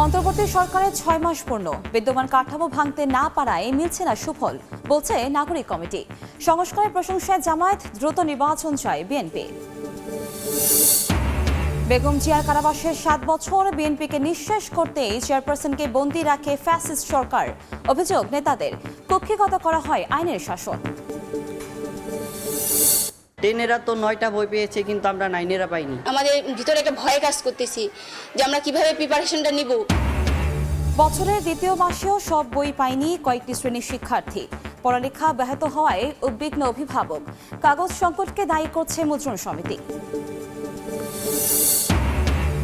অন্তর্বর্তী সরকারের ৬ মাস পূর্ণ, বিদ্যমান কাঠামো ভাঙতে না পারায় মিলছে না সুফল, বলছে নাগরিক কমিটি। সংস্কারের প্রশংসায় জামায়াত, দ্রুত নির্বাচন চায় বিএনপি। বেগম জিয়ার কারাবাসের ৭ বছর, বিএনপিকে নিঃশেষ করতেই চেয়ারপারসনকে বন্দী রাখে ফ্যাসিস্ট সরকার। অভিযোগ, নেতাদের কক্ষিগত করা হয় আইনের শাসন। টেনেরা তো ৯টা বই পেয়েছে, কিন্তু আমরা 9-এরা পাইনি। আমাদের ভিতরে একটা ভয় কাজ করতেছি যে আমরা কিভাবে প্রিপারেশনটা নিব। বছরের দ্বিতীয় মাসেও সব বই পায়নি কয়েকটি শ্রেণীর শিক্ষার্থী। পড়ালেখা ব্যাহত হওয়ায় উদ্বিগ্ন অভিভাবক। কাগজ সংকটকে দায়ী করছে মুদ্রণ সমিতি।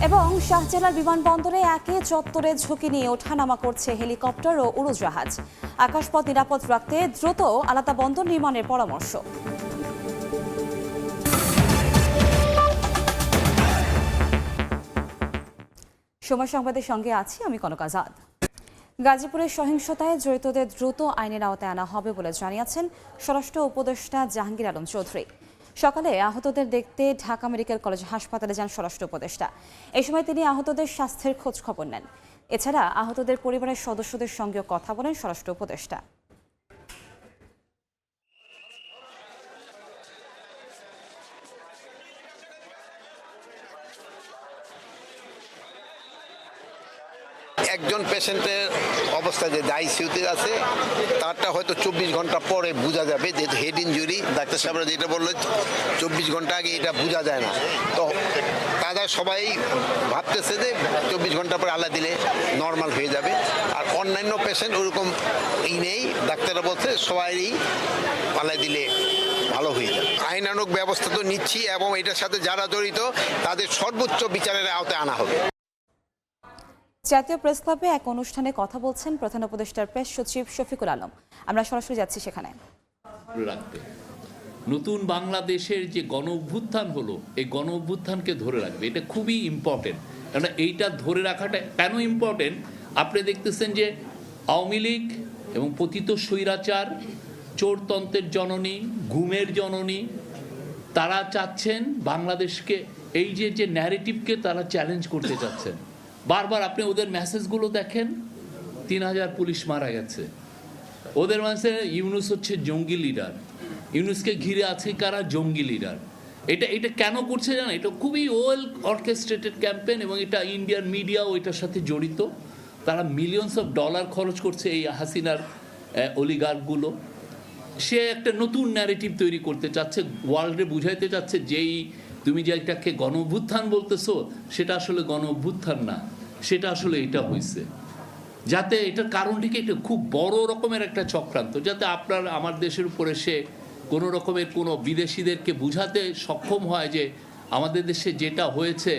এবং শাহজালাল বিমানবন্দরে একই চত্বরে ঝুঁকি নিয়ে ওঠানামা করছে হেলিকপ্টার ও উড়োজাহাজ। আকাশপথ নিরাপদ রাখতে দ্রুত আলাদা বন্দর নির্মাণের পরামর্শ। সময় সংবাদের সঙ্গে আছি আমি কনক আজাদ। গাজীপুরের সহিংসতায় জড়িতদের দ্রুত আইনের আওতায় আনা হবে বলে জানিয়েছেন স্বরাষ্ট্র উপদেষ্টা জাহাঙ্গীর আলম চৌধুরী। সকালে আহতদের দেখতে ঢাকা মেডিকেল কলেজ হাসপাতালে যান স্বরাষ্ট্র উপদেষ্টা। এই সময় তিনি আহতদের স্বাস্থ্যের খোঁজ খবর নেন। এছাড়া আহতদের পরিবারের সদস্যদের সঙ্গেও কথা বলেন স্বরাষ্ট্র উপদেষ্টা। একজন পেশেন্টের অবস্থা যে আইসিইউতে আছে তারটা হয়তো 24 ঘন্টা পরে বোঝা যাবে, যেহেতু হেড ইনজুরি। ডাক্তার সাহেবরা যেটা বললো 24 ঘন্টা আগে এটা বোঝা যায় না। তো তারা সবাই ভাবতেছে যে 24 ঘন্টা পরে আল্লাহ দিলে নর্মাল হয়ে যাবে। আর অন্যান্য পেশেন্ট ওরকম নেই, ডাক্তাররা বলছে সবাই আল্লাহ দিলে ভালো হয়ে যাবে। আইনানুগ ব্যবস্থা তো নিচ্ছি এবং এটার সাথে যারা জড়িত তাদের সর্বোচ্চ বিচারের আওতায় আনা হবে। জাতীয় প্রেস ক্লাবে এক অনুষ্ঠানে কথা বলছেন প্রধান উপদেষ্টার প্রেস সচিব শফিকুল আলম। আমরা সরাসরি যাচ্ছি সেখানে। নতুন বাংলাদেশের যে গণ অভ্যুত্থান হলো, এই গণ অভ্যুত্থানকে ধরে রাখবে, এটা খুবই ইম্পর্টেন্ট। কারণ এইটা ধরে রাখাটা কেন ইম্পর্টেন্ট, আপনি দেখতেছেন যে আওয়ামী লীগ এবং পতিত স্বৈরাচার, চোরতন্ত্রের জননী, ঘুমের জননী, তারা চাচ্ছেন বাংলাদেশকে, এই যে ন্যারেটিভকে তারা চ্যালেঞ্জ করতে চাচ্ছেন। বারবার আপনি ওদের মেসেজগুলো দেখেন, 3000 পুলিশ মারা গেছে। ওদের মানে ইউনুস হচ্ছে জঙ্গি লিডার, ইউনুসকে ঘিরে আছে কারা, জঙ্গি লিডার। এটা কেন করছে জানেন? এটা খুবই ওয়েল অর্কেস্ট্রেটেড ক্যাম্পেইন এবং এটা ইন্ডিয়ান মিডিয়াও এটার সাথে জড়িত। তারা মিলিয়নস অফ ডলার খরচ করছে এই হাসিনার অলিগার্কগুলো। সে একটা নতুন ন্যারেটিভ তৈরি করতে চাচ্ছে, ওয়ার্ল্ডে বুঝাইতে চাচ্ছে যেই তুমি যে এটাকে গণ অভ্যুত্থান বলতেছো সেটা আসলে গণ অভ্যুত্থান না, সেটা আসলে এটা হয়েছে। যাতে এটার কারণটিকে এটা খুব বড় রকমের একটা চক্রান্ত, যাতে আপনার আমার দেশের উপরে সে কোনো রকমের কোনো বিদেশিদেরকে বুঝাতে সক্ষম হয় যে আমাদের দেশে যেটা হয়েছে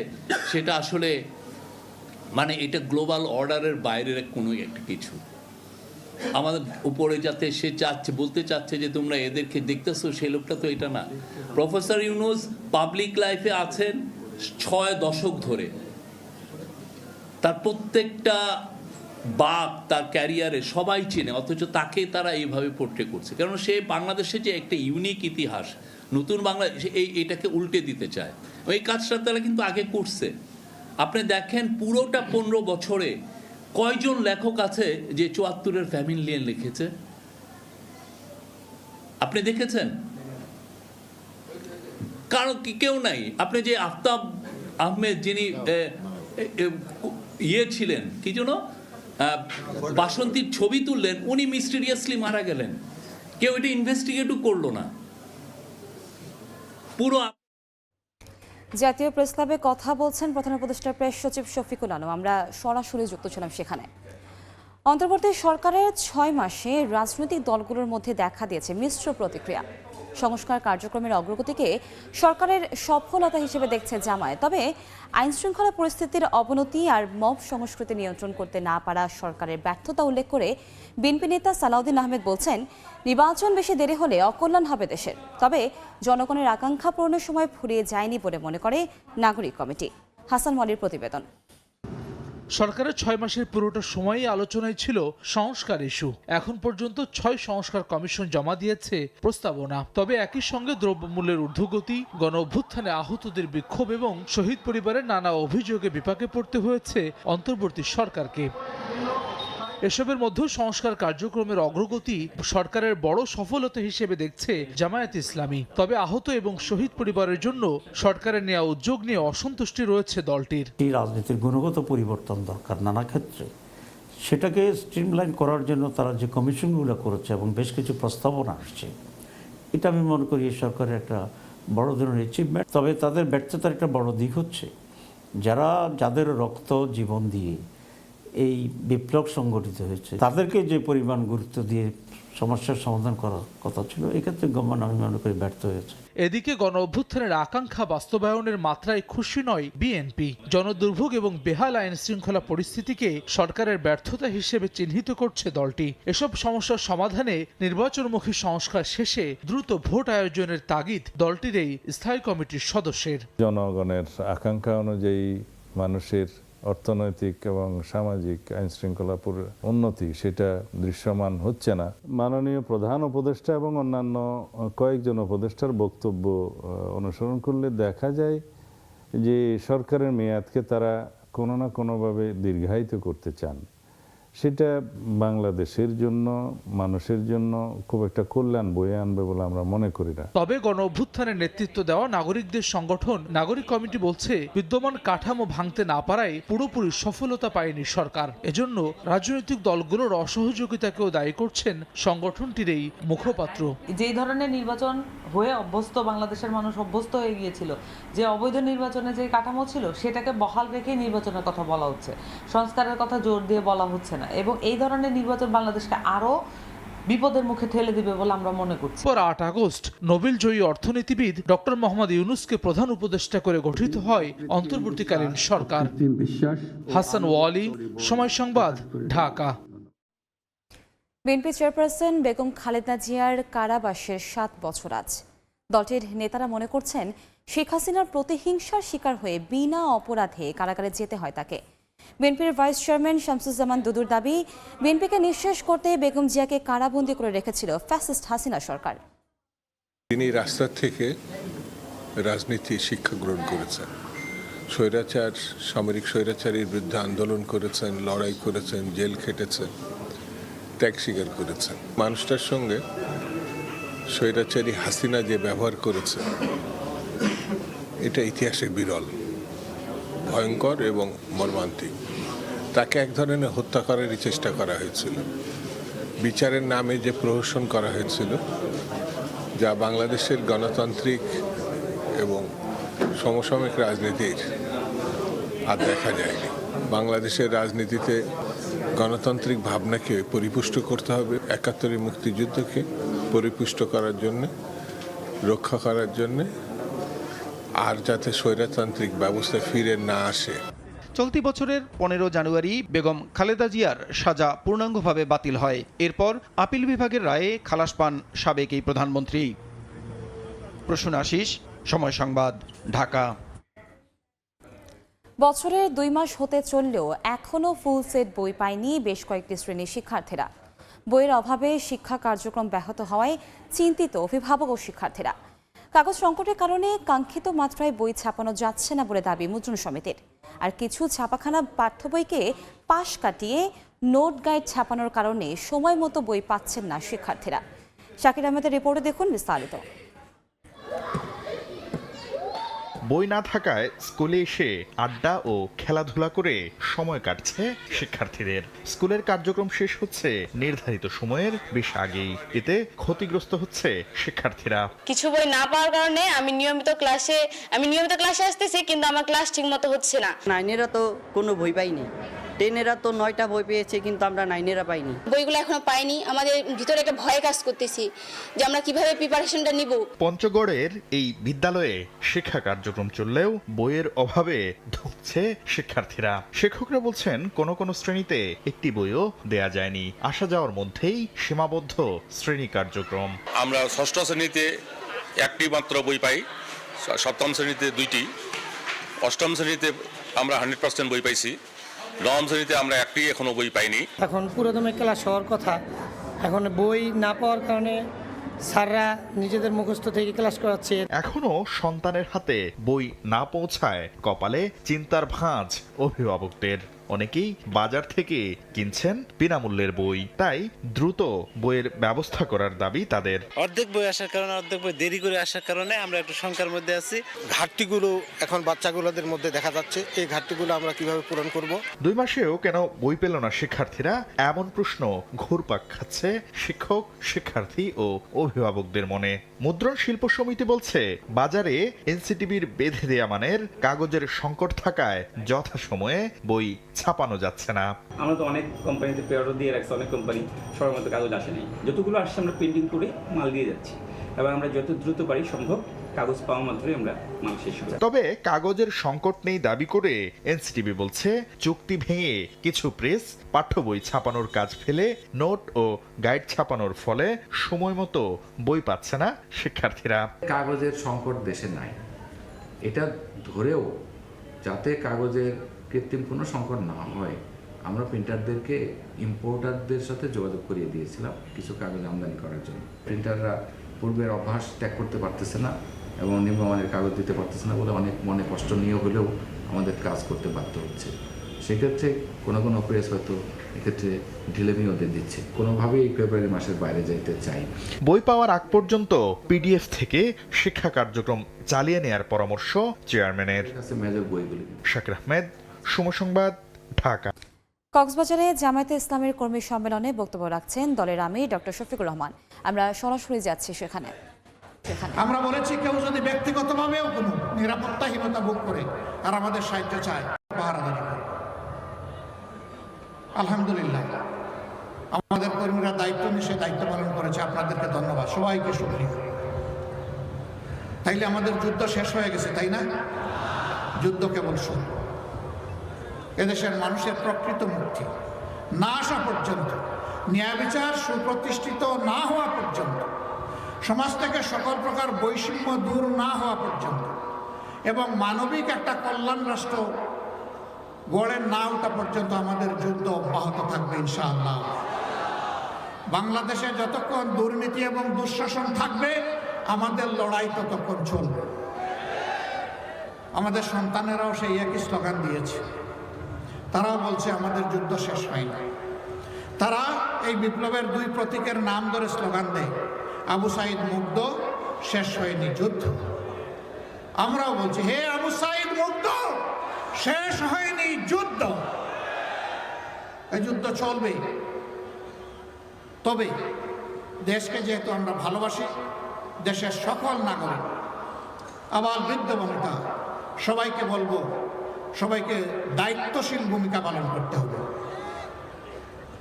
সেটা আসলে মানে এটা গ্লোবাল অর্ডারের বাইরের কোনো একটা কিছু। আমাদের উপরে যাতে সে চাচ্ছে, বলতে চাচ্ছে যে তোমরা এদেরকে দেখতেছো, সেই লোকটা তো এটা না। প্রফেসর ইউনুস পাবলিক লাইফে আছেন 6 দশক ধরে, তার প্রত্যেকটা বাক তার ক্যারিয়ারে সবাই চেনে, অথচ তাকে তারা এইভাবে পোর্ট্রে করছে। কারণ সে বাংলাদেশে যে একটা ইউনিক ইতিহাস, নতুন বাংলাদেশ এইটাকে উল্টে দিতে চায়। এই কাজটা তারা কিন্তু আগে করছে। আপনি দেখেন পুরোটা 15 বছরে কয়জন লেখক আছে যে 74-এর ফ্যামিলিয়ান লিখেছে? আপনি দেখেছেন? কারণ কেউ নাই। আপনি যে আফতাব আহমেদ, যিনি ছিলেন কি জন্য বাসন্তীর ছবি তুললেন, উনি মিস্টেরিয়াসলি মারা গেলেন, কেউ এটা ইনভেস্টিগেটও করলো না। পুরো জাতীয় প্রেস ক্লাবে কথা বলছেন প্রধান উপদেষ্টার প্রেস সচিব শফিকুল আলম। আমরা সরাসরি যুক্ত ছিলাম সেখানে। অন্তর্বর্তী সরকারের 6 মাসে রাজনৈতিক দলগুলোর মধ্যে দেখা দিয়েছে মিশ্র প্রতিক্রিয়া। সংস্কার কার্যক্রমের অগ্রগতিকে সরকারের সফলতা হিসেবে দেখছে জামায়াত। তবে আইন শৃঙ্খলা পরিস্থিতির অবনতি আর মব সংস্কৃতি নিয়ন্ত্রণ করতে না পারা সরকারের ব্যর্থতা উল্লেখ করে বিএনপি নেতা সালাউদ্দিন আহমেদ বলছেন, নির্বাচন বেশি দেরি হলে অকল্যাণ হবে দেশের। তবে জনগণের আকাঙ্ক্ষা পূরণের সময় ফুরিয়ে যায়নি বলে মনে করে নাগরিক কমিটি। হাসান ওয়ালির প্রতিবেদন। সরকারের 6 মাসের পুরোটা সময়ই আলোচনায় ছিল সংস্কার ইস্যু। এখন পর্যন্ত 6 সংস্কার কমিশন জমা দিয়েছে প্রস্তাবনা। তবে একই সঙ্গে দ্রব্যমূল্যের ঊর্ধ্বগতি, গণ অভ্যুত্থানে আহতদের বিক্ষোভ এবং শহীদ পরিবারের নানা অভিযোগে বিপাকে পড়তে হয়েছে অন্তর্বর্তী সরকারকে। এসবের মধ্যে সংস্কার কার্যক্রমের অগ্রগতি সরকারের বড় সফলতা হিসেবে দেখছে জামায়াত ইসলামী। তবে আহত এবং শহীদ পরিবারের জন্য সরকারের নেওয়া উদ্যোগ নিয়ে অসন্তুষ্টি রয়েছে দলটির। এই রাজনীতির গুণগত পরিবর্তন দরকার নানা ক্ষেত্রে, সেটাকে স্ট্রিমলাইন করার জন্য তারা যে কমিশনগুলো করেছে এবং বেশ কিছু প্রস্তাবনা আসছে, এটা আমি মনে করি এই সরকারের একটা বড় ধরনের অ্যাচিভমেন্ট। তবে তাদের ব্যর্থতার একটা বড় দিক হচ্ছে যাদের রক্ত জীবন দিয়ে এই বিপ্লব সংগঠিত হয়েছে, তাদেরকে যে পরিমাণ গুরুত্ব দিয়ে সমস্যার সমাধান করার কথা ছিল, এক্ষেত্রে গভর্নমেন্ট আমি মনে করি ব্যর্থ হয়েছে। এদিকে গণ অভ্যুত্থানের আকাঙ্ক্ষা বাস্তবায়নের মাত্রায় খুশি নয় বিএনপি। জনদুর্ভোগ এবং বেহাল আইন শৃঙ্খলা পরিস্থিতিকে সরকারের ব্যর্থতা হিসেবে চিহ্নিত করছে দলটি। এসব সমস্যার সমাধানে নির্বাচনমুখী সংস্কার শেষে দ্রুত ভোট আয়োজনের তাগিদ দলটির এই স্থায়ী কমিটির সদস্যের। জনগণের আকাঙ্ক্ষা অনুযায়ী মানুষের অর্থনৈতিক এবং সামাজিক আইন শৃঙ্খলা উন্নতি সেটা দৃশ্যমান হচ্ছে না। মাননীয় প্রধান উপদেষ্টা এবং অন্যান্য কয়েকজন উপদেষ্টার বক্তব্য অনুসরণ করলে দেখা যায় যে সরকারের মেয়াদকে তারা কোনো না কোনোভাবে দীর্ঘায়িত করতে চান। সেটা বাংলাদেশের জন্য, মানুষের জন্য খুব একটা কল্যাণ বয়ে আনবে বলে আমরা মনে করি না। তবে গণ অভ্যুত্থানের নেতৃত্ব দেওয়া নাগরিকদের সংগঠন নাগরিক কমিটি বলছে, বিদ্যমান কাঠামো ভাঙতে না পারায় পুরোপুরি সফলতা পায়নি সরকার। এজন্য রাজনৈতিক দলগুলোর অসহযোগিতাকেও দায়ী করছেন সংগঠনটির এই মুখপাত্র। যেই ধরনের নির্বাচন হয়ে অভ্যস্ত বাংলাদেশের মানুষ অভ্যস্ত হয়ে গিয়েছিল, যে অবৈধ নির্বাচনে যে কাঠামো ছিল সেটাকে বহাল রেখে নির্বাচনের কথা বলা হচ্ছে, সংস্কারের কথা জোর দিয়ে বলা হচ্ছে না, এবং এই ধরনের নির্বাচন বাংলাদেশকে আরো বিপদের মুখে ঠেলে দিবে বলে আমরা মনে করছি। 8 আগস্ট নোবেল জয়ী অর্থনীতিবিদ ডক্টর মোহাম্মদ ইউনূসকে প্রধান উপদেষ্টা করে গঠিত হয় অন্তর্বর্তীকালীন সরকার। হাসান ওয়ালি, সময় সংবাদ, ঢাকা। বিএনপি চেয়ারপারসন বেগম খালেদা জিয়ার কারাবাসের 7 বছর আজ। দলটির নেতারা মনে করছেন, শেখ হাসিনার প্রতিহিংসার শিকার হয়ে বিনা অপরাধে কারাগারে যেতে হয় তাকে। বিএনপির ভাইস চেয়ারম্যান শামসুজ্জামান দুদুর দাবি, বিএনপিকে নিঃশেষ করতে বেগম জিয়াকে কারাবন্দী করে রেখেছিল ফ্যাসিস্ট হাসিনা সরকার। তিনি রাস্তা থেকে রাজনীতি শিক্ষা গ্রহণ করেছেন, স্বৈরাচার, সামরিক স্বৈরাচারীর বিরুদ্ধে আন্দোলন করেছেন, লড়াই করেছেন, জেল খেটেছেন, ত্যাগ স্বীকার করেছেন। মানুষটার সঙ্গে স্বৈরাচারী হাসিনা যে ব্যবহার করেছে, এটা ইতিহাসে বিরল, ভয়ঙ্কর এবং মর্মান্তিক। তাকে এক ধরনের হত্যা করারই চেষ্টা করা হয়েছিল। বিচারের নামে যে প্রহসন করা হয়েছিল, যা বাংলাদেশের গণতান্ত্রিক এবং সমসাময়িক রাজনীতির আর দেখা যায়নি। বাংলাদেশের রাজনীতিতে গণতান্ত্রিক ভাবনাকে পরিপুষ্ট করতে হবে, ৭১ মুক্তিযুদ্ধকে পরিপুষ্ট করার জন্য, রক্ষা করার জন্য, আর যাতে স্বৈরতান্ত্রিক ব্যবস্থা ফিরে না আসে। চলতি বছরের 15 জানুয়ারি বেগম খালেদা জিয়ার সাজা পূর্ণাঙ্গভাবে বাতিল হয়। এরপর আপিল বিভাগের রায়ে খালাস পান সাবেক এই প্রধানমন্ত্রী। প্রসূন আশিস, সময় সংবাদ, ঢাকা। বছরের 2 মাস হতে চললেও এখনও ফুল সেট বই পায়নি বেশ কয়েকটি শ্রেণীর শিক্ষার্থীরা। বইয়ের অভাবে শিক্ষা কার্যক্রম ব্যাহত হওয়ায় চিন্তিত অভিভাবক ও শিক্ষার্থীরা। কাগজ সংকটের কারণে কাঙ্ক্ষিত মাত্রায় বই ছাপানো যাচ্ছে না বলে দাবি মুদ্রণ সমিতির। আর কিছু ছাপাখানা পাঠ্য বইকে পাশ কাটিয়ে নোট গাইড ছাপানোর কারণে সময় মতো বই পাচ্ছেন না শিক্ষার্থীরা। শাকির আহমেদের রিপোর্টে দেখুন বিস্তারিত। বই না থাকায় স্কুলে এসে আড্ডা ও খেলাধুলা করে সময় কাটছে শিক্ষার্থীদের। স্কুলের কার্যক্রম শেষ হচ্ছে নির্ধারিত সময়ের বেশ আগেই, এতে ক্ষতিগ্রস্ত হচ্ছে শিক্ষার্থীরা। কিছু বই না পাওয়ার কারণে আমি নিয়মিত ক্লাসে আসতেছি, কিন্তু আমার ক্লাস ঠিক মতো হচ্ছে না। 9-এরা তো কোনো বই পাইনি, 10-এরা তো 9টা বই পেয়েছে, কিন্তু আমরা 9-এরা পাইনি। বইগুলো এখনো পাইনি। আমাদের ভিতরে একটা ভয় কাজ করতেছি যে আমরা কিভাবে প্রিপারেশনটা নিব। পঞ্চগড়ের এই বিদ্যালয়ে শিক্ষা কার্যক্রম চললেও বইয়ের অভাবে ধুঁকছে শিক্ষার্থীরা। শিক্ষকরা বলছেন কোন কোন শ্রেণীতে একটি বইও দেয়া যায়নি। আসা যাওয়ার মধ্যেই সীমাবদ্ধ শ্রেণী কার্যক্রম। আমরা 6ষ্ঠ শ্রেণীতে একটি মাত্র বই পাই, 7ম শ্রেণীতে 2টি, 8ম শ্রেণীতে আমরা 100% বই পাইছি, নবম শ্রেণীতে আমরা একটি এখনো বই পাইনি। এখন পুরোদমে ক্লাস হওয়ার কথা, এখন বই না পাওয়ার কারণে স্যাররা নিজেদের মুখস্থ থেকে ক্লাস করাচ্ছে। এখনো সন্তানের হাতে বই না পৌঁছায় কপালে চিন্তার ভাঁজ অভিভাবকদের। অনেকেই বাজার থেকে কিনছেন বিনামূল্যের বই, তাই দ্রুত বইয়ের ব্যবস্থা করার দাবি তাদের। অর্ধেক বই আসার কারণে, অর্ধেক বই দেরি করে আসার কারণে আমরা একটু শঙ্কার মধ্যে আছি। ঘাটতিগুলো এখন বাচ্চাগুলোদের মধ্যে দেখা যাচ্ছে, এই ঘাটতিগুলো আমরা কিভাবে পূরণ করব। 2 মাসেও কেন বই পেল না শিক্ষার্থীরা, এমন প্রশ্ন ঘুরপাক খাচ্ছে শিক্ষক, শিক্ষার্থী ও অভিভাবকদের মনে। মুদ্রণ শিল্প সমিতি বলছে, বাজারে এনসিটিবির বেঁধে দেয়া মানের কাগজের সংকট থাকায় যথাসময়ে বই ছাপানো যাচ্ছে না। আমরা তো অনেক কোম্পানিতে পেয়ারও দিয়ে রাখছি, অনেক কোম্পানি সময় মতো কাগজ আসেনি। যতগুলো আসছে আমরা প্রিন্টিং করে মাল দিয়ে যাচ্ছি, এবং আমরা যত দ্রুত পারি সম্ভব কাগজ পাওয়া মাত্রই আমরা মাল শেষ করি। তবে কাগজের সংকট নেই দাবি করে এনসিটিবি বলছে, চুক্তি ভেঙে কিছু প্রেস পাঠ্য বই ছাপানোর কাজ ফেলে নোট ও গাইড ছাপানোর ফলে সময় মতো বই পাচ্ছে না শিক্ষার্থীরা। কাগজের সংকট দেশে নাই, এটা ধরেও যাতে কাগজের কৃত্রিম কোনো সংকট না হয়, আমরা প্রিন্টারদেরকে ইম্পোর্টারদের সাথে যোগাযোগ করিয়ে দিয়েছিলাম কিছু কাগজ আমদানি করার জন্য। প্রিন্টাররা পূর্বের অভ্যাস ত্যাগ করতে পারতেছে না এবং নিম্নমানের কাগজ দিতে পারতেছে না বলে অনেক মনে কষ্ট নিয়ে হলেও আমাদের কাজ করতে বাধ্য হচ্ছে। সেক্ষেত্রে কোনো প্রেস হয়তো এক্ষেত্রে ঢিলেমি ওদের দিচ্ছে। কোনোভাবেই এই ফেব্রুয়ারি মাসের বাইরে যেতে চাই না। বই পাওয়ার আগ পর্যন্ত পিডিএফ থেকে শিক্ষা কার্যক্রম চালিয়ে নেয়ার পরামর্শ চেয়ারম্যানের। মেজর বইগুলি। শাকির আহমেদ, সময় সংবাদ, ঢাকা। কক্সবাজারে জামায়াতে ইসলামের কর্মী সম্মেলনে বক্তব্য রাখছেন দলের আমির ডক্টর শফিকুর রহমান। আমরা সরাসরি যাচ্ছি সেখানে। আমরা বলেছি, কেউ যদি ব্যক্তিগতভাবেও কোনো নিরাপত্তাহীনতা ভোগ করে আর আমাদের সাহায্য চায়, পাহারাদারি করে। আলহামদুলিল্লাহ আমাদের কর্মীরা দায়িত্ব নিয়ে সে দায়িত্ব পালন করেছে, আপনাদেরকে ধন্যবাদ, সবাইকে শুকরিয়া। তাইলে আমাদের যুদ্ধ শেষ হয়ে গেছে, তাই না? যুদ্ধ কেবল শুরু। এদেশের মানুষের প্রকৃত মুক্তি না আসা পর্যন্ত, ন্যায় বিচার সুপ্রতিষ্ঠিত না হওয়া পর্যন্ত, সমাজ থেকে সকল প্রকার বৈষম্য দূর না হওয়া পর্যন্ত এবং মানবিক একটা কল্যাণ রাষ্ট্র গড়ে না ওঠা পর্যন্ত আমাদের যুদ্ধ অব্যাহত থাকবে ইনশাআল্লাহ। বাংলাদেশে যতক্ষণ দুর্নীতি এবং দুঃশাসন থাকবে, আমাদের লড়াই ততক্ষণ চলবে। আমাদের সন্তানেরাও সেই একই স্লোগান দিয়েছে, তারাও বলছে আমাদের যুদ্ধ শেষ হয়নি। তারা এই বিপ্লবের 2 প্রতীকের নাম ধরে স্লোগান দেয়, আবু সাইদ মুগ্ধ, শেষ হয়নি যুদ্ধ। আমরাও বলছি, হে আবু সাইদ মুগ্ধ, শেষ হয়নি যুদ্ধ। এই যুদ্ধ চলবে। তবে দেশকে যেহেতু আমরা ভালোবাসি, দেশের সকল নাগরিক, আবার বৃদ্ধ বনিতা, সবাইকে বলবো, সবাইকে দায়িত্বশীল ভূমিকা পালন করতে হবে।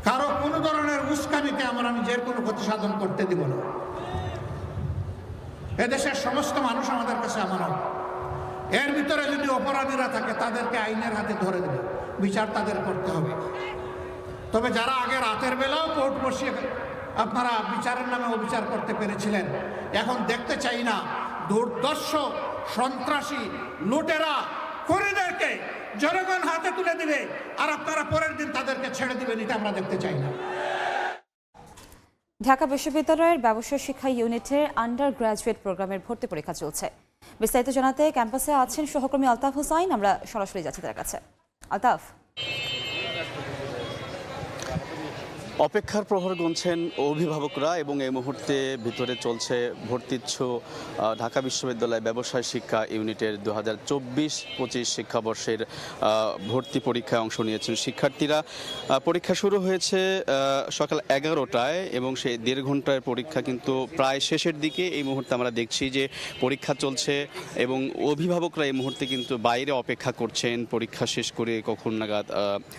কারো কোনো ধরনের উস্কানিতে আমি যে কোনো ক্ষতি সাধন করতে দিব না। এদেশের সমস্ত মানুষ আমাদের কাছে আমানত। এর ভিতরে যদি অপরাধীরা থাকে, তাদেরকে আইনের হাতে ধরে দেবে, বিচার তাদের করতে হবে। তবে যারা আগে রাতের বেলাও কোর্ট বসিয়ে আপনারা বিচারের নামে অবিচার করতে পেরেছিলেন, এখন দেখতে চাই না দুর্দর্শ সন্ত্রাসী লুটেরা খুনিদেরকে জনগণ হাতে তুলে দিবে আর আপনারা পরের দিন তাদেরকে ছেড়ে দিবেন, এটা আমরা দেখতে চাই না। ঢাকা বিশ্ববিদ্যালয়ের ব্যবসায় শিক্ষা ইউনিটের আন্ডার গ্রাজুয়েট প্রোগ্রামের ভর্তি পরীক্ষা চলছে। বিস্তারিত জানাতে ক্যাম্পাসে আছেন সহকর্মী আলতাফ হোসাইন। আমরা সরাসরি যাচ্ছি তার কাছে। আলতাফ, অপেক্ষার প্রহর গুনছেন অভিভাবকরা এবং এই মুহূর্তে ভিতরে চলছে ভর্তিচ্ছু ঢাকা বিশ্ববিদ্যালয় ব্যবসায় শিক্ষা ইউনিটের 2024-25 শিক্ষাবর্ষের ভর্তি পরীক্ষায় অংশ নিয়েছেন শিক্ষার্থীরা। পরীক্ষা শুরু হয়েছে সকাল 11টায় এবং সেই 1.5 ঘন্টার পরীক্ষা কিন্তু প্রায় শেষের দিকে। এই মুহূর্তে আমরা দেখছি যে পরীক্ষা চলছে এবং অভিভাবকরা এই মুহূর্তে কিন্তু বাইরে অপেক্ষা করছেন পরীক্ষা শেষ করে কখন নাগাদ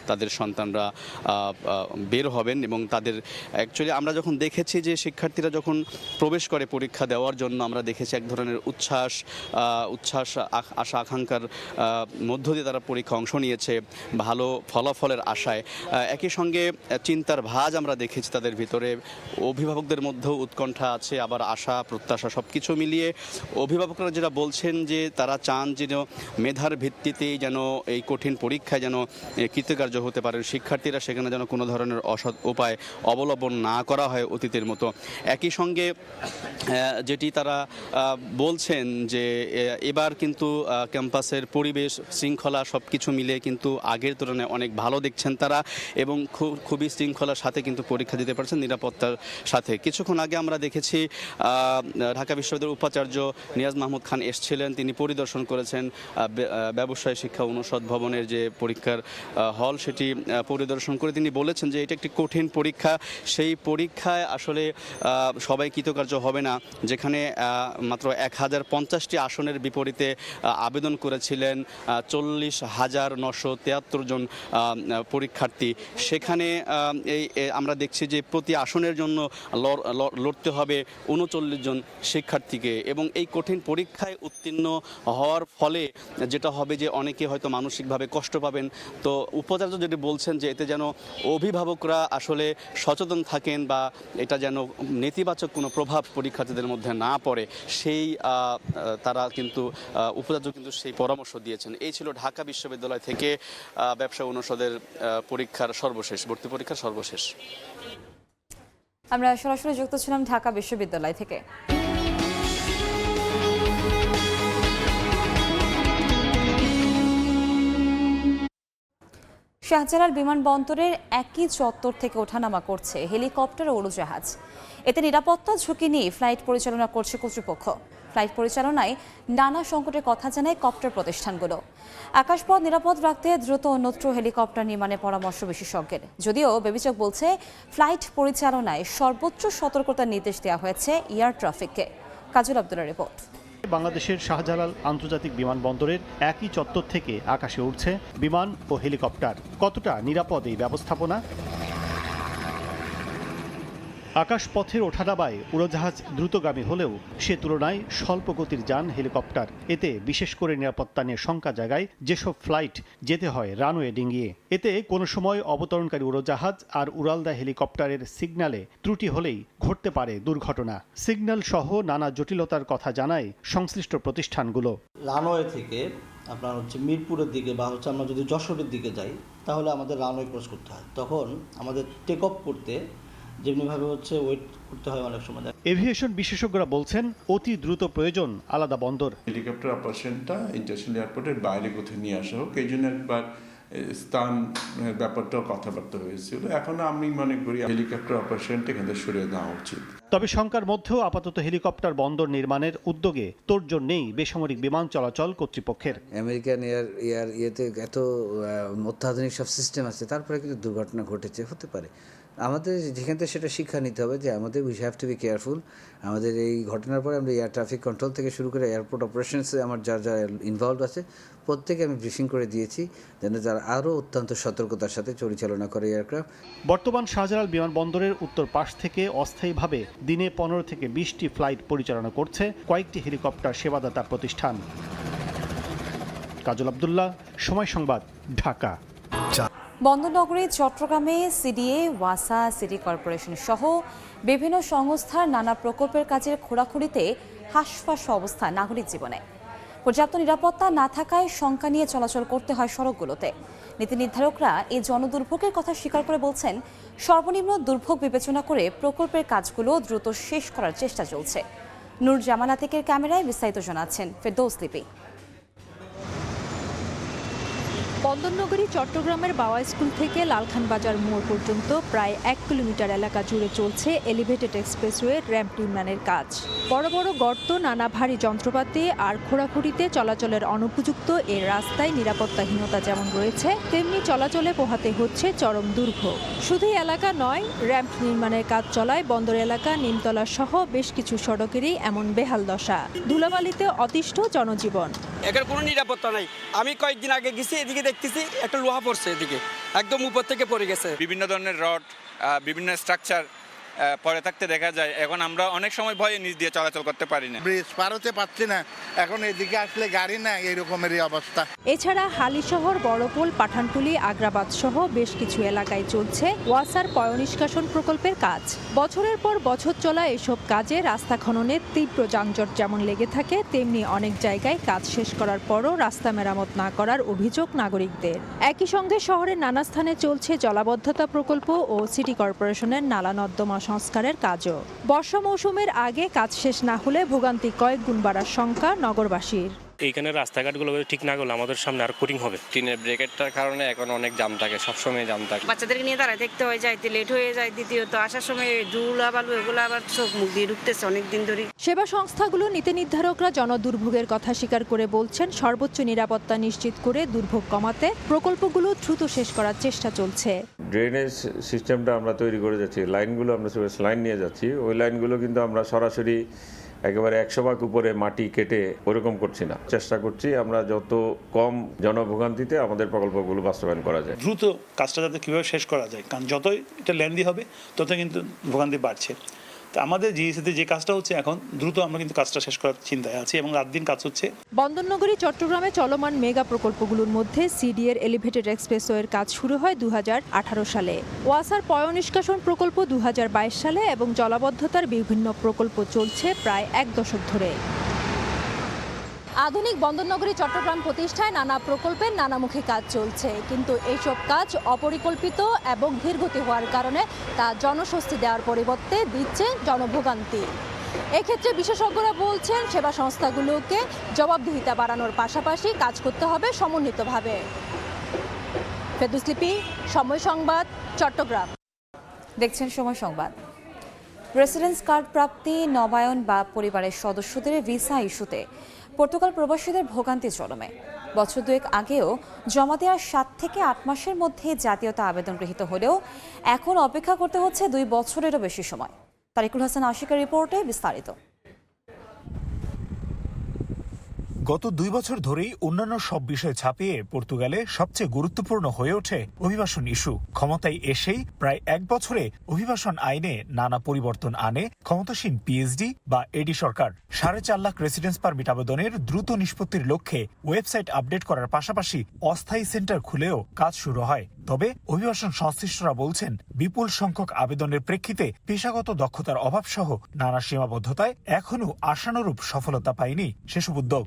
তাদের সন্তানরা বের হবেন এবং তাদের অ্যাকচুয়ালি আমরা যখন দেখেছি যে শিক্ষার্থীরা যখন প্রবেশ করে পরীক্ষা দেওয়ার জন্য আমরা দেখেছি এক ধরনের উচ্ছ্বাস আশা আকাঙ্ক্ষার মধ্য দিয়ে তারা পরীক্ষা অংশ নিয়েছে ভালো ফলাফলের আশায়। একই সঙ্গে চিন্তার ভাঁজ আমরা দেখেছি তাদের ভিতরে, অভিভাবকদের মধ্যেও উৎকণ্ঠা আছে, আবার আশা প্রত্যাশা সব কিছু মিলিয়ে অভিভাবকরা যেটা বলছেন যে তারা চান যেন মেধার ভিত্তিতেই যেন এই কঠিন পরীক্ষায় যেন কৃতকার্য হতে পারেন শিক্ষার্থীরা, সেখানে যেন কোনো ধরনের অসৎ উপায় অবলম্বন না করা হয় অতীতের মতো। একই সঙ্গে যেটি তারা বলছেন যে এবার কিন্তু ক্যাম্পাসের পরিবেশ শৃঙ্খলা সব কিছু মিলে কিন্তু আগের তুলনায় অনেক ভালো দেখছেন তারা, এবং খুবই শৃঙ্খলার সাথে কিন্তু পরীক্ষা দিতে পারছেন নিরাপত্তার সাথে। কিছুক্ষণ আগে আমরা দেখেছি ঢাকা বিশ্ববিদ্যালয়ের উপাচার্য নিয়াজ মাহমুদ খান এসেছিলেন, তিনি পরিদর্শন করেছেন ব্যবসায় শিক্ষা অনুষদ ভবনের যে পরীক্ষার হল সেটি পরিদর্শন করে তিনি বলেছেন যে এটা একটি কঠিন পরীক্ষা, সেই পরীক্ষায় আসলে সবাই কৃতকার্য হবে না। যেখানে মাত্র 1050টি আসনের বিপরীতে আবেদন করেছিলেন 40,973 জন পরীক্ষার্থী, সেখানে আমরা দেখছি যে প্রতি আসনের জন্য লড়তে হবে 39 জন শিক্ষার্থীকে, এবং এই কঠিন পরীক্ষায় উত্তীর্ণ হওয়ার ফলে যেটা হবে যে অনেকে হয়তো মানসিকভাবে কষ্ট পাবেন। তো উপাচার্য যেটি বলছেন যে এতে যেন অভিভাবকরা আসলে সচেতন থাকেন বা এটা যেন নেতিবাচক কোনো প্রভাব পরীক্ষার্থীদের মধ্যে না পড়ে, সেই তারা কিন্তু উপাচার্য কিন্তু সেই পরামর্শ দিয়েছেন। এই ছিল ঢাকা বিশ্ববিদ্যালয় থেকে ব্যবসা অনুষদের পরীক্ষার সর্বশেষ, ভর্তি পরীক্ষার সর্বশেষ। আমরা সরাসরি যুক্ত ছিলাম ঢাকা বিশ্ববিদ্যালয় থেকে। শাহজালাল বিমানবন্দরের একই চত্বর থেকে ওঠানামা করছে হেলিকপ্টার ও উড়োজাহাজ। এতে নিরাপত্তা ঝুঁকি নিয়ে ফ্লাইট পরিচালনা করছে কর্তৃপক্ষ। ফ্লাইট পরিচালনায় নানা সংকটের কথা জানায় কপ্টার প্রতিষ্ঠানগুলো। আকাশপথ নিরাপদ রাখতে দ্রুত অন্যত্র হেলিকপ্টার নির্মাণের পরামর্শ বিশেষজ্ঞের। যদিও বিবেচক বলছে ফ্লাইট পরিচালনায় সর্বোচ্চ সতর্কতার নির্দেশ দেওয়া হয়েছে এয়ার ট্রাফিককে। কাজল আব্দুল্লাহর রিপোর্ট। বাংলাদেশের শাহজালাল আন্তর্জাতিক বিমানবন্দরের একই চত্বর থেকে আকাশে উঠছে বিমান ও হেলিকপ্টার। কতটা নিরাপদ এই ব্যবস্থাপনা? আকাশপথের ওঠানামায় উড়োজাহাজ দ্রুতগামী হলেও সে তুলনায় স্বল্প গতির যান হেলিকপ্টার। এতে বিশেষ করে নিরাপত্তা নিয়ে শঙ্কা জাগায় যেসব ফ্লাইট যেতে হয় রানওয়ে ডিঙিয়ে। এতে কোনো সময় অবতরণকারী উড়োজাহাজ আর উড়ালদা হেলিকপ্টারের সিগন্যালে ত্রুটি হলেই ঘটতে পারে দুর্ঘটনা। সিগন্যাল সহ নানা জটিলতার কথা জানায় সংশ্লিষ্ট প্রতিষ্ঠানগুলো। রানওয়ে থেকে আপনার মিরপুরের দিকে বা আমরা যদি যশোরের দিকে যাই তাহলে আমাদের রানওয়ে ক্রস করতে হয়, তখন আমাদের টেক অফ করতে যেমনিভাবে ওয়েট করতে হয় অনেক সময়। এভিয়েশন বিশেষজ্ঞরা বলছেন অতি দ্রুত প্রয়োজন আলাদা বন্দর। হেলিকপ্টার অপারেশনটা ইন্টারন্যাশনাল এয়ারপোর্টের বাইরে কোথাও নিয়ে আসা হোক, এই জন্য একবার স্থান ব্যাপারটাও কথাবার্তা হয়েছিল। এখন আমি মনে করি হেলিকপ্টার অপারেশনটা এখান থেকে সরিয়ে দেওয়া উচিত। তবে শঙ্কার মধ্যেও আপাতত হেলিকপ্টার বন্দর নির্মাণের উদ্যোগে তোড়জোড় নেই বেসামরিক বিমান চলাচল কর্তৃপক্ষের। আমেরিকান ইয়েতে এত অত্যাধুনিক সব সিস্টেম আছে, তারপরে কিন্তু দুর্ঘটনা ঘটেছে, হতে পারে। আমাদের যেখান থেকে সেটা শিক্ষা নিতে হবে যে আমাদের we have to be careful. আমাদের এই ঘটনার পরে আমরা এয়ার ট্রাফিক কন্ট্রোল থেকে শুরু করে এয়ারপোর্ট অপারেশনসে আমার যারা ইনভলভ আছে প্রত্যেকে আমি ব্রিফিং করে দিয়েছি যেন তারা আরও অত্যন্ত সতর্কতার সাথে পরিচালনা করে এয়ারক্রাফট। বর্তমান শাহজালাল বিমানবন্দরের উত্তর পাশ থেকে অস্থায়ীভাবে দিনে 15 থেকে 20টি ফ্লাইট পরিচালনা করছে কয়েকটি হেলিকপ্টার সেবাদাতা প্রতিষ্ঠান। কাজল আব্দুল্লাহ, সময় সংবাদ, ঢাকা। বন্দরনগরী চট্টগ্রামে সিডিএ, ওয়াসা, সিটি কর্পোরেশন সহ বিভিন্ন সংস্থার নানা প্রকল্পের কাজের খোঁড়াখুড়িতে হাঁসফাঁস অবস্থা নাগরিক জীবনে। পর্যাপ্ত নিরাপত্তা না থাকায় শঙ্কা নিয়ে চলাচল করতে হয় সড়কগুলোতে। নীতি নির্ধারকরা এই জনদুর্ভোগের কথা স্বীকার করে বলছেন সর্বনিম্ন দুর্ভোগ বিবেচনা করে প্রকল্পের কাজগুলো দ্রুত শেষ করার চেষ্টা চলছে। নূর জামান আতিকের ক্যামেরায় বিস্তারিত জানাচ্ছেন ফেরদৌস লিপি। বন্দরনগরী চট্টগ্রামের বাওয়া স্কুল থেকে লালখান বাজার মোড় পর্যন্ত প্রায় 1 কিলোমিটার এলাকা জুড়ে চলছে এলিভেটেড এক্সপ্রেসওয়ে র্যাম্প নির্মাণের কাজ। বড় বড় গর্ত, নানা ভারী যন্ত্রপাতি আর খোঁড়াখুড়িতে চলাচলের অনুপযুক্ত এর রাস্তায় নিরাপত্তাহীনতা যেমন রয়েছে, তেমনি চলাচলে পোহাতে হচ্ছে চরম দুর্ভোগ। শুধুই এলাকা নয়, র্যাম্প নির্মাণের কাজ চলায় বন্দর এলাকা, নিমতলা সহ বেশ কিছু সড়কেরই এমন বেহাল দশা। ধুলাবালিতে অতিষ্ঠ জনজীবন। এখানে কোনো নিরাপত্তা নাই। আমি কয়েকদিন আগে গেছি, এদিকে দেখতেছি একটা লোহা পড়ছে, এদিকে একদম উপর থেকে পড়ে গেছে। বিভিন্ন ধরনের রড, বিভিন্ন স্ট্রাকচার পরে থাকতে দেখা যায়। এখন আমরা অনেক সময় ভয়ে নিচ দিয়ে চলাচল করতে পারি না, ব্রিজ পার হতে পারছি না। এখন এদিকে আসলে গাড়ি না, এই রকমেরই অবস্থা। এছাড়া হালিশহর, বড়পোল, পাঠানটুলি, আগ্রাবাদ সহ বেশ কিছু এলাকায় চলছে ওয়াসার পয়ঃনিষ্কাশন প্রকল্পের কাজ। বছরের পর বছর চলা এসব কাজে রাস্তা খননের তীব্র যানজট যেমন লেগে থাকে, তেমনি অনেক জায়গায় কাজ শেষ করার পরও রাস্তা মেরামত না করার অভিযোগ নাগরিকদের। একই সঙ্গে শহরের নানা স্থানে চলছে জলাবদ্ধতা প্রকল্প ও সিটি কর্পোরেশনের নালা নর্দমা সংস্কারের কাজও। বর্ষা মৌসুমের আগে কাজ শেষ না হলে ভোগান্তি কয়েক গুণ বাড়ার শঙ্কা নগরবাসীর। এইখানে রাস্তাঘাটগুলো ঠিক না করলে আমাদের সামনে আর কোটিং হবে। টিনের ব্রেকেটটার কারণে এখন অনেক জাম থাকে, সবসময় জাম থাকে। বাচ্চাদেরকে নিয়ে দাঁড়ায় দেখতে হয়, যাইতে লেট হয়ে যায়। দ্বিতীয়ত আসার সময় ধুলা বালু এগুলো আবার চোখ মুখ দিয়ে ঢুকতেছে অনেকদিন ধরে। সেবা সংস্থাগুলো নীতি নির্ধারকরা জনদুর্ভোগের কথা স্বীকার করে বলছেন, সর্বোচ্চ নিরাপত্তা নিশ্চিত করে দুর্ভোগ কমাতে প্রকল্পগুলো দ্রুত শেষ করার চেষ্টা চলছে। ড্রেনেজ সিস্টেমটা আমরা তৈরি করে যাচ্ছি, লাইনগুলো আমরা লাইন নিয়ে যাচ্ছি। ওই লাইনগুলো কিন্তু আমরা সরাসরি একেবারে 100 ভাগ উপরে মাটি কেটে ওরকম করছি না, চেষ্টা করছি আমরা যত কম জনভোগান্তিতে আমাদের প্রকল্পগুলো বাস্তবায়ন করা যায়। দ্রুত কাজটা যাতে কীভাবে শেষ করা যায়, কারণ যতই এটা লেন্দি হবে তত কিন্তু ভোগান্তি বাড়ছে। তো আমাদের জিএসিতে যে কাজটা হচ্ছে এখন দ্রুত আমরা কিন্তু কাজটা শেষ করার চিন্তায় আছি এবং রাত দিন কাজ হচ্ছে। বন্দরনগরী চট্টগ্রামে চলমান মেগা প্রকল্পগুলোর মধ্যে সিডিএর এলিভেটেড এক্সপ্রেসওয়ের কাজ শুরু হয় 2018 সালে, ওয়াসার পয়ঃনিষ্কাশন প্রকল্প 2022 সালে এবং জলাবদ্ধতার বিভিন্ন প্রকল্প চলছে প্রায় 1 দশক ধরে। আধুনিক বন্দরনগরী চট্টগ্রাম প্রতিষ্ঠায় নানা প্রকল্পের নানামুখী কাজ চলছে, কিন্তু এইসব কাজ অপরিকল্পিত এবং ধীরগতি হওয়ার কারণে তা জনস্বস্তি দেওয়ার পরিবর্তে দিচ্ছে জনভোগান্তি। এক্ষেত্রে বিশেষজ্ঞরা বলছেন, সেবা সংস্থাগুলোকে জবাবদিহিতা বাড়ানোর পাশাপাশি কাজ করতে হবে সমন্বিতভাবে। ফেরদৌস লিপি, সময় সংবাদ, চট্টগ্রাম। দেখছেন সময় সংবাদ। রেসিডেন্স কার্ড প্রাপ্তি, নবায়ন বা পরিবারের সদস্যদের ভিসা ইস্যুতে পর্তুগাল প্রবাসীদের ভোগান্তি চরমে। বছর দুয়েক আগেও জমা দেওয়ার 7 থেকে 8 মাসের মধ্যে জাতীয়তা আবেদন গৃহীত হলেও এখন অপেক্ষা করতে হচ্ছে 2 বছরেরও বেশি সময়। তারিকুল হাসান আশিকের রিপোর্টে বিস্তারিত। গত 2 বছর ধরেই অন্যান্য সব বিষয় ছাপিয়ে পর্তুগালে সবচেয়ে গুরুত্বপূর্ণ হয়ে ওঠে অভিবাসন ইস্যু। ক্ষমতায় এসেই প্রায় 1 বছরে অভিবাসন আইনে নানা পরিবর্তন আনে ক্ষমতাসীন পিএসডি বা এডি সরকার। 4.5 লাখ রেসিডেন্স পারমিট আবেদনের দ্রুত নিষ্পত্তির লক্ষ্যে ওয়েবসাইট আপডেট করার পাশাপাশি অস্থায়ী সেন্টার খুলেও কাজ শুরু হয়। তবে অভিবাসন সংশ্লিষ্টরা বলছেন, বিপুল সংখ্যক আবেদনের প্রেক্ষিতে পেশাগত দক্ষতার অভাব সহ নানা সীমাবদ্ধতায় এখনও আশানুরূপ সফলতা পায়নি সেসব উদ্যোগ।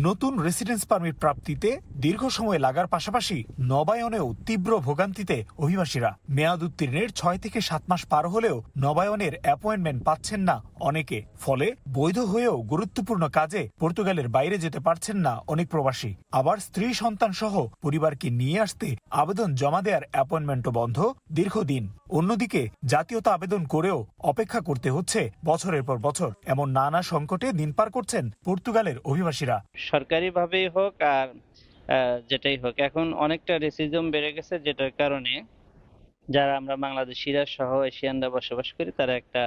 নতুন রেসিডেন্স পারমিট প্রাপ্তিতে দীর্ঘ সময় লাগার পাশাপাশি নবায়নেও তীব্র ভোগান্তিতে অভিবাসীরা। মেয়াদ উত্তীর্ণের 6 থেকে 7 মাস পার হলেও নবায়নের অ্যাপয়েন্টমেন্ট পাচ্ছেন না অনেকে। ফলে বৈধ হয়েও গুরুত্বপূর্ণ কাজে পর্তুগালের বাইরে যেতে পারছেন না অনেক প্রবাসী। আবার স্ত্রী সন্তান সহ পরিবারকে নিয়ে আসতে আবেদন জমা দেওয়ার অ্যাপয়েন্টমেন্টও বন্ধ দীর্ঘদিন। অন্যদিকে জাতীয়তা আবেদন করেও অপেক্ষা করতে হচ্ছে বছরের পর বছর। এমন নানা সংকটে দিন পার করছেন পর্তুগালের অভিবাসীরা। সরকারিভাবেই হোক আর যেটাই হোক, এখন অনেকটা রেসিজম বেড়ে গেছে, যেটার কারণে যারা আমরা বাংলাদেশিরা সহ এশিয়ানরা বসবাস করি তারা একটা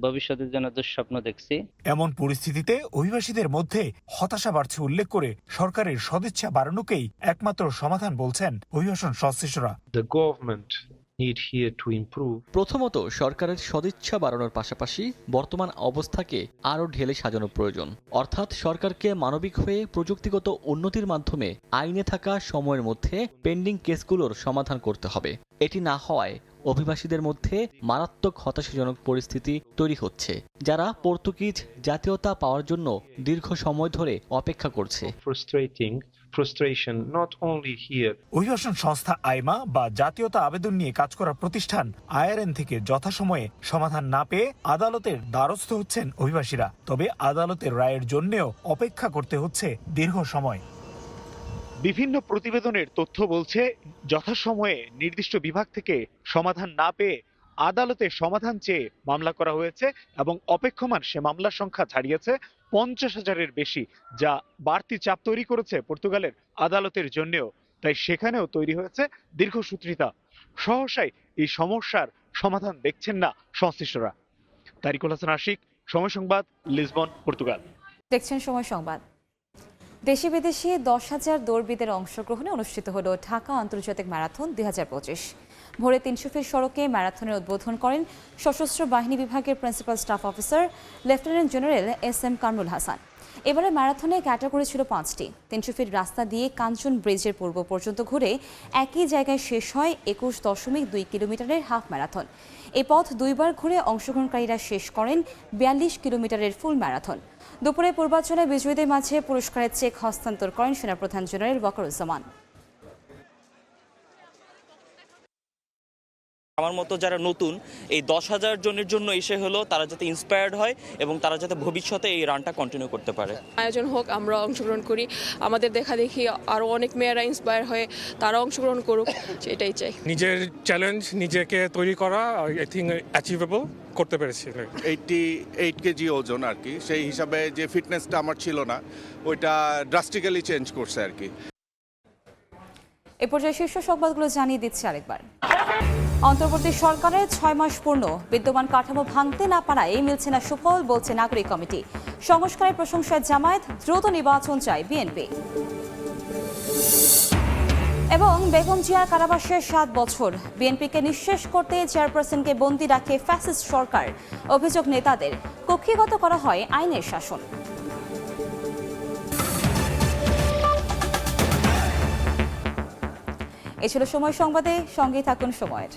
ভবিষ্যতের জন্য দুঃস্বপ্ন দেখছি। এমন পরিস্থিতিতে অভিবাসীদের মধ্যে হতাশা বাড়ছে উল্লেখ করে সরকারের সদিচ্ছা বাড়ানোকেই একমাত্র সমাধান বলছেন অভিবাসন সংশ্লিষ্টরা। প্রথমত সরকারের সদিচ্ছা বাড়ানোর পাশাপাশি বর্তমান অবস্থাকে আরও ঢেলে সাজানো প্রয়োজন। অর্থাৎ সরকারকে মানবিক হয়ে প্রযুক্তিগত উন্নতির মাধ্যমে আইনে থাকা সময়ের মধ্যে পেন্ডিং কেসগুলোর সমাধান করতে হবে। এটি না হওয়ায় অভিবাসীদের মধ্যে মারাত্মক হতাশাজনক পরিস্থিতি তৈরি হচ্ছে, যারা পর্তুগিজ জাতীয়তা পাওয়ার জন্য দীর্ঘ সময় ধরে অপেক্ষা করছে। অভিবাসন সংস্থা আইমা বা জাতীয়তা আবেদন নিয়ে কাজ করা প্রতিষ্ঠান আইআরএন থেকে যথাসময়ে সমাধান না পেয়ে আদালতের দ্বারস্থ হচ্ছেন অভিবাসীরা। তবে আদালতের রায়ের জন্যও অপেক্ষা করতে হচ্ছে দীর্ঘ সময়। বিভিন্ন প্রতিবেদনের তথ্য বলছে, যথাসময়ে নির্দিষ্ট বিভাগ থেকে সমাধান না পেয়ে আদালতে সমাধান চেয়ে মামলা করা হয়েছে এবং অপেক্ষমান সে মামলার সংখ্যা ছাড়িয়েছে 50,000-এর বেশি, যা বাড়তি চাপ তৈরি করেছে পর্তুগালের আদালতের জন্যও। তাই সেখানেও তৈরি হয়েছে দীর্ঘসূত্রিতা। সহসাই এই সমস্যার সমাধান দেখছেন না সংশ্লিষ্টরা। তারিকুল হাসান আশিক, সময় সংবাদ, লিসবন, পর্তুগাল। দেখছেন সময় সংবাদ। দেশে বিদেশে 10,000 দৌড়বিদের অংশগ্রহণে অনুষ্ঠিত হলো ঢাকা আন্তর্জাতিক ম্যারাথন 2025। ভোরে 300 ফিট সড়কে ম্যারাথনের উদ্বোধন করেন সশস্ত্র বাহিনী বিভাগের principal staff officer lieutenant general SM Kamrul Hasan. এবারে ম্যারাথনে ক্যাটাগরি ছিল 5টি। 300 ফিট রাস্তা দিয়ে কাঞ্চন ব্রিজের পূর্ব পর্যন্ত ঘুরে একই জায়গায় শেষ হয় 21.2 কিলোমিটারের হাফ ম্যারাথন। এই পথ 2বার ঘুরে অংশগ্রহণকারীরা শেষ করেন 42 কিলোমিটারের ফুল ম্যারাথন। দুপুরে পূর্বাঞ্চলে বিজয়ীদের মাঝে পুরস্কারের চেক হস্তান্তর করেন সেনাপ্রধান জেনারেল ওয়াকারুজ্জামান। আমার মতো যারা নতুন এই 10,000 জনের জন্য এসে হলো তারা যাতে ইন্সপায়ার্ড হয় এবং তারা যাতে ভবিষ্যতে এই রানটা কন্টিনিউ করতে পারে। আয়োজন হোক, আমরা অংশগ্রহণ করি, আমাদের দেখা দেখি আরও অনেক মেয়েরা ইন্সপায়ার হয়ে তারা অংশগ্রহণ করুক, এটাই চাই। নিজের চ্যালেঞ্জ নিজেকে তৈরি করা আই থিঙ্ক অ্যাচিভেবল করতে পেরেছি। 88 কেজি ওজন আর কি, সেই হিসাবে যে ফিটনেসটা আমার ছিল না ওইটা ড্রাস্টিক্যালি চেঞ্জ করছে আর কি। এ পর্যায়ে শীর্ষ সংবাদগুলো জানিয়ে দিচ্ছে আরেকবার। অন্তর্বর্তী সরকারের 6 মাস পূর্ণ, বিদ্যমান কাঠামো ভাঙতে না পারায় মিলছে না সুফল, বলছে নাগরিক কমিটি। সংস্কারের প্রশংসায় জামায়াত, দ্রুত নির্বাচন চায় বিএনপি। এবং বেগম জিয়ার কারাবাসের 7 বছর, বিএনপিকে নিঃশেষ করতে চেয়ারপারসনকে বন্দী রাখে ফ্যাসিস্ট সরকার। অভিযোগ নেতাদের, কক্ষিগত করা হয় আইনের শাসন। এ ছিল সময় সংবাদে, সঙ্গেই থাকুন সময়ের।